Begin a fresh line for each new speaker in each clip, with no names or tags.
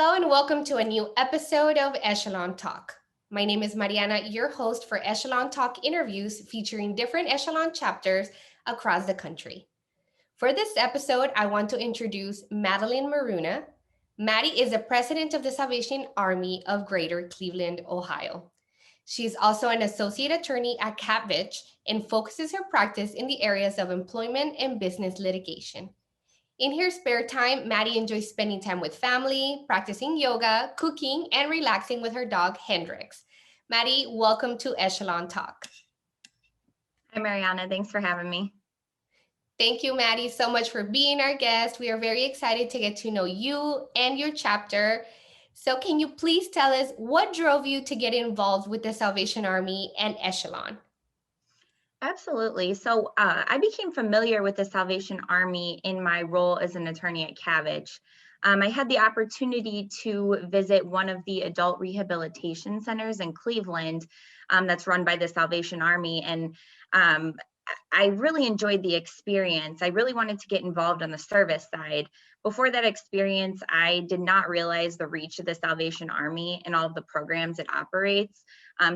Hello and welcome to a new episode of Echelon Talk. My name is Mariana, your host for Echelon Talk interviews featuring different Echelon chapters across the country. For this episode, I want to introduce Madilyn Maruna. Maddie is the president of the Salvation Army of Greater Cleveland, Ohio. She's also an associate attorney at Cabbage and focuses her practice in the areas of employment and business litigation. In her spare time, Maddie enjoys spending time with family, practicing yoga, cooking, and relaxing with her dog, Hendrix. Maddie, welcome to Echelon Talk.
Hi, Mariana. Thanks for having me.
Thank you, Maddie, so much for being our guest. We are very excited to get to know you and your chapter. So, can you please tell us what drove you to get involved with the Salvation Army and Echelon?
Absolutely. So I became familiar with the Salvation Army in my role as an attorney at Cabbage. I had the opportunity to visit one of the adult rehabilitation centers in Cleveland that's run by the Salvation Army. And um, I really enjoyed the experience. I really wanted to get involved on the service side. Before that experience, I did not realize the reach of the Salvation Army and all of the programs it operates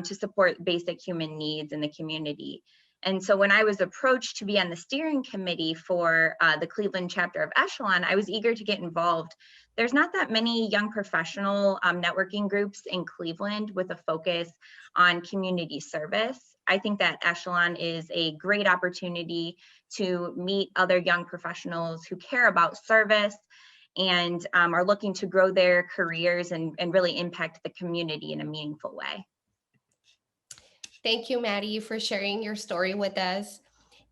to support basic human needs in the community. And so when I was approached to be on the steering committee for the Cleveland chapter of Echelon, I was eager to get involved. There's not that many young professional networking groups in Cleveland with a focus on community service. I think that Echelon is a great opportunity to meet other young professionals who care about service and are looking to grow their careers and really impact the community in a meaningful way.
Thank you, Maddie, for sharing your story with us.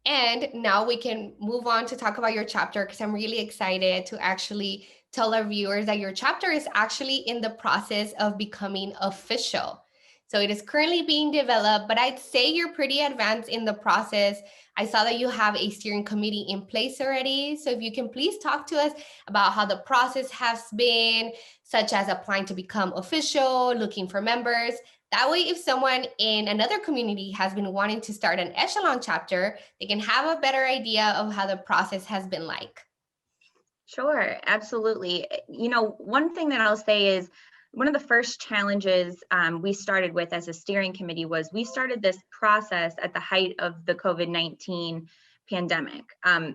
And now we can move on to talk about your chapter because I'm really excited to actually tell our viewers that your chapter is actually in the process of becoming official. So it is currently being developed, but I'd say you're pretty advanced in the process. I saw that you have a steering committee in place already. So if you can please talk to us about how the process has been, such as applying to become official, looking for members. That way, if someone in another community has been wanting to start an Echelon chapter, they can have a better idea of how the process has been like.
Sure, absolutely. One thing that I'll say is one of the first challenges we started with as a steering committee was we started this process at the height of the COVID-19 pandemic.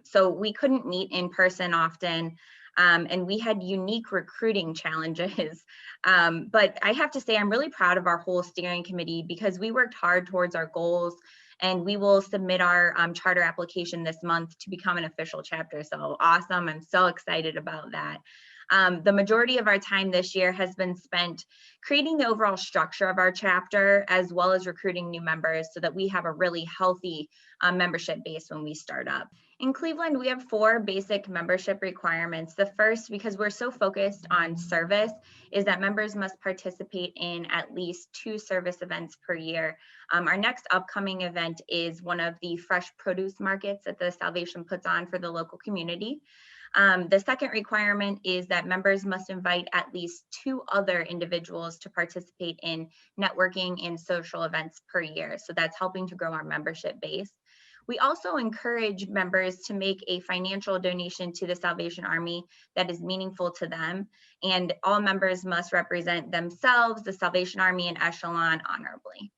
So we couldn't meet in person often. And we had unique recruiting challenges. But I have to say, I'm really proud of our whole steering committee because we worked hard towards our goals, and we will submit our charter application this month to become an official chapter. So awesome. I'm so excited about that. The majority of our time this year has been spent creating the overall structure of our chapter, as well as recruiting new members so that we have a really healthy membership base when we start up. In Cleveland, we have 4 basic membership requirements. The first, because we're so focused on service, is that members must participate in at least 2 service events per year. Our next upcoming event is one of the fresh produce markets that the Salvation puts on for the local community. The second requirement is that members must invite at least 2 other individuals to participate in networking and social events per year. So that's helping to grow our membership base. We also encourage members to make a financial donation to the Salvation Army that is meaningful to them, and all members must represent themselves, the Salvation Army, and Echelon honorably.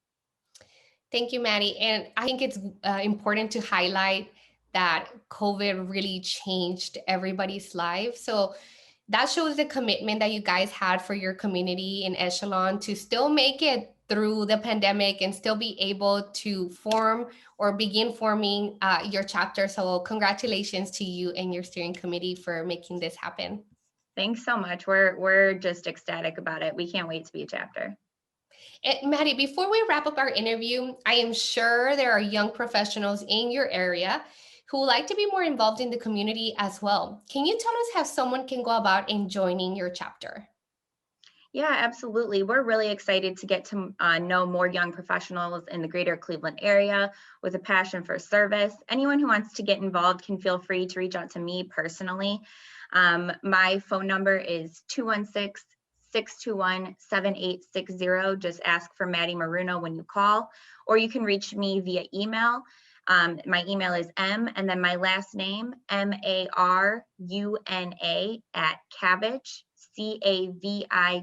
Thank you, Maddie. And I think it's important to highlight that COVID really changed everybody's life. So that shows the commitment that you guys had for your community in Echelon to still make it through the pandemic and still be able to form or begin forming your chapter. So congratulations to you and your steering committee for making this happen.
Thanks so much. We're just ecstatic about it. We can't wait to be a chapter.
And Maddie, before we wrap up our interview, I am sure there are young professionals in your area who would like to be more involved in the community as well. Can you tell us how someone can go about in joining your chapter?
Yeah, absolutely. We're really excited to get to know more young professionals in the greater Cleveland area with a passion for service. Anyone who wants to get involved can feel free to reach out to me personally. My phone number is 216-621-7860. Just ask for Maddie Maruna when you call, or you can reach me via email. My email is M and then my last name, Maruna @Cabbage, CAVITCH.com.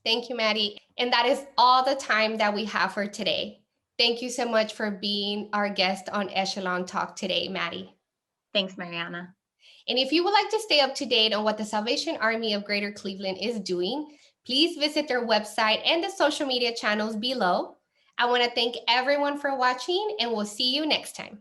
Thank you, Maddie. And that is all the time that we have for today. Thank you so much for being our guest on Echelon Talk today, Maddie.
Thanks, Mariana.
And if you would like to stay up to date on what the Salvation Army of Greater Cleveland is doing, please visit their website and the social media channels below. I want to thank everyone for watching, and we'll see you next time.